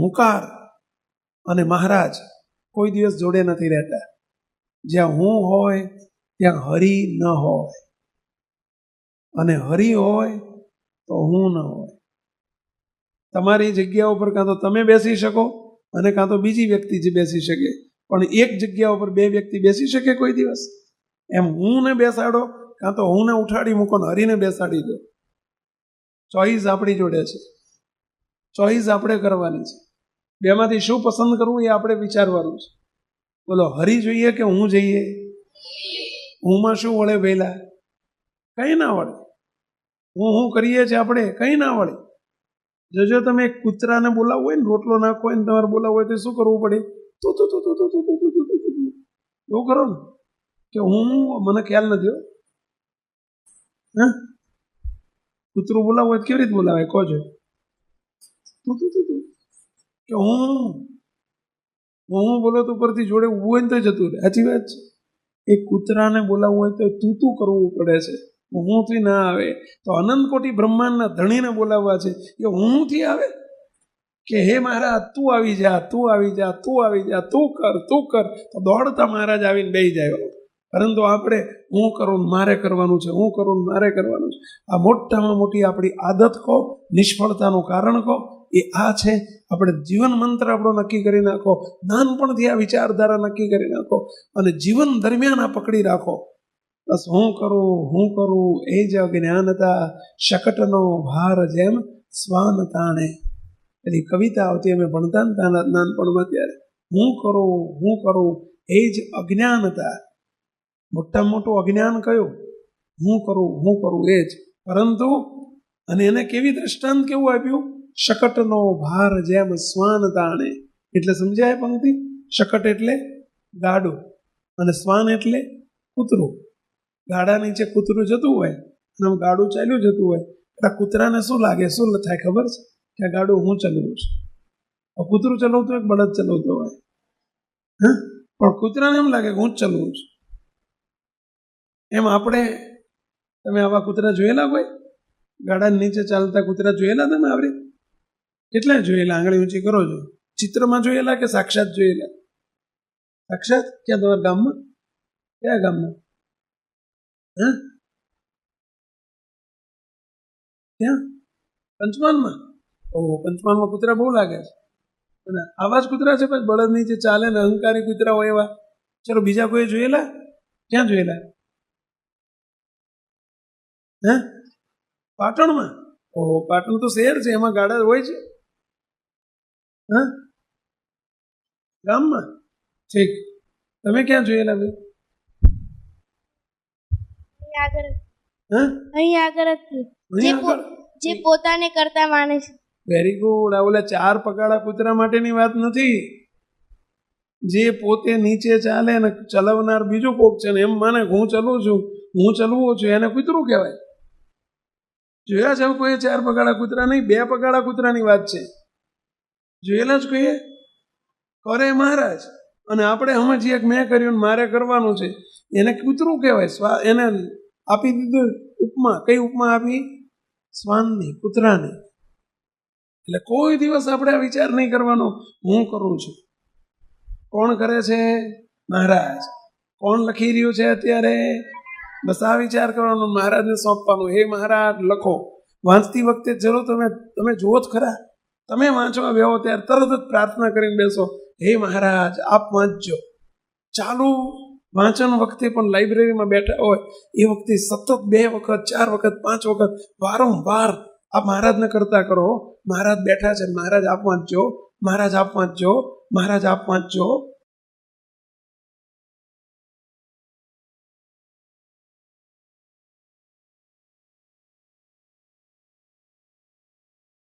હુંકાર અને મહારાજ કોઈ દિવસ જોડે નથી રહેતા. જ્યાં હું હોય ત્યાં હરિ ન હોય, અને હરિ હોય તો હું ન હોય. તમારી જગ્યા ઉપર કાં તો તમે બેસી શકો અને કાં તો બીજી વ્યક્તિ જે બેસી શકે, પણ એક જગ્યા ઉપર બે વ્યક્તિ બેસી શકે કોઈ દિવસ? એમ હું ને બેસાડો, કાં તો હું ને ઉઠાડી મૂકો ને હરીને બેસાડી દો. ચોઈસ આપણી જોડે છે, ચોઈસ આપણે કરવાની છે. બેમાંથી શું પસંદ કરવું એ આપણે વિચારવાનું છે. બોલો, હરી જોઈએ કે હું જઈએ? હુંમાં શું વળે પહેલા? કંઈ ના વળે. હું કરીએ છીએ આપણે, કંઈ ના વળે. જો તમે એક કૂતરાને બોલાવવું હોય ને, રોટલો નાખવો હોય ને તમારે બોલાવવું હોય તો શું કરવું પડે? તું એવું કરો ને કે હું, મને ખ્યાલ નથી. હા, કૂતરું બોલાવવું હોય કેવી રીતે બોલાવે કહો છો? કે હું બોલો તો ઉપરથી જોડે ઊભું હોય ને તો જતું રહે. સાચી વાત છે. એક કૂતરાને બોલાવવું હોય તો તું કરવું પડે છે, હુંથી ના આવે. તો અનંત કોટી બ્રહ્માંડના ધણીને બોલાવવા છે એ હુંથી આવે કે હે મહારાજ તું આવી જા, તું આવી જા, તું આવી જા, તું કર, તું કર. તો દોડતા મહારાજ આવીને બેસી જાય. પરંતુ આપણે હું કરું, મારે કરવાનું છે, હું કરું, મારે કરવાનું છે. આ મોટામાં મોટી આપણી આદત કહો, નિષ્ફળતાનું કારણ કહો, એ આ છે. આપણે જીવન મંત્ર આપણો નક્કી કરી નાખો, નાનપણથી આ વિચારધારા નક્કી કરી નાખો અને જીવન દરમિયાન આ પકડી રાખો. બસ હું કરું એ જ અજ્ઞાનતા, શકટનો ભાર જેમ શ્વાન તાણે. એની કવિતા આવતી અમે ભણતા ને નાનપણમાં ત્યારે. હું કરું એ જ અજ્ઞાનતા. મોટામાં મોટું અજ્ઞાન કયું? હું કરું એ જ. પરંતુ અને એને કેવી દ્રષ્ટાંત કેવું આપ્યું? શકટનો ભાર જેમ શ્વાન તાણે. એટલે સમજાય પંક્તિ? શકટ એટલે ગાડું અને શ્વાન એટલે કૂતરું. ગાડા નીચે કૂતરું જતું હોય અને આમ ગાડું ચાલ્યું જતું હોય, એટલે કૂતરાને શું લાગે, શું થાય ખબર છે? કે આ ગાડું હું ચલાવું છું. કૂતરું ચલાવતું હોય, બળદ ચલાવતો હોય, હા, પણ કૂતરાને એમ લાગે કે હું જ ચલાવું છું. એમ આપણે, તમે આવા કૂતરા જોયેલા? કોઈ ગાડા નીચે ચાલતા કૂતરા જોયેલા તમે? આવડે કેટલા જોયેલા? આંગળી ઊંચી કરો છો. ચિત્રમાં જોયેલા કે સાક્ષાત જોયેલા? સાક્ષાત? ક્યાં તમારા ગામમાં? કયા ગામમાં? હા, ક્યાં? પંચમહાલમાં? ઓહો, પંચમહાલમાં કૂતરા બહુ લાગે છે. અને આવા જ કૂતરા છે પછી બળદ નીચે ચાલે ને અહંકારી કૂતરા હોય એવા? ચલો, બીજા કોઈ જોયેલા? ક્યાં જોયેલા? હે, પાટણમાં? ઓહો, પાટણ તો શહેર છે, એમાં ગાડા હોય છે? હા, ગામમાં? ઠીક. તમે ક્યાં જોયેલા ભાઈ? જે પોતાને કરતા માને છે. Very good. આ ઓલા ચાર પગાળા કૂતરા માટેની વાત નથી. જે પોતે નીચે ચાલે ને ચલાવનાર બીજું કોક છે ને એમ માને હું ચલું છું, હું ચલવું છું, એને કૂતરું કહેવાય. જોયા છે કોઈ ચાર પગાળા કૂતરા? નહીં, બે પગાળા કૂતરાની વાત છે. જોયેલા જ કહીએ? કરે મહારાજ અને આપણે સમજીએ કે મેં કર્યું ને મારે કરવાનું છે, એને કૂતરું કહેવાય. એને આપી દીધું ઉપમા. કઈ ઉપમા આપી? શ્વાનની, કૂતરાની. એટલે કોઈ દિવસ આપણે આ વિચાર નહીં કરવાનો હું કરું છું. કોણ કરે છે? મહારાજ. કોણ લખી રહ્યું છે અત્યારે? બસ આ વિચાર કરવાનો, મહારાજને સોંપવાનું. હે મહારાજ લખો. વાંચતી વખતે જરૂર તમે જુઓ જ ખરા. તમે વાંચવા બેહો ત્યારે તરત જ પ્રાર્થના કરીને બેસો, હે મહારાજ આપ વાંચજો. ચાલુ વાંચન વખતે પણ લાઇબ્રેરીમાં બેઠા હોય એ વખતે સતત 2 વખત 4 વખત 5 વખત વારંવાર આપ મહારાજને કરતા કરો. મહારાજ બેઠા છે, મહારાજ આપ વાંચજો, મહારાજ આપ વાંચજો, મહારાજ આપ વાંચજો.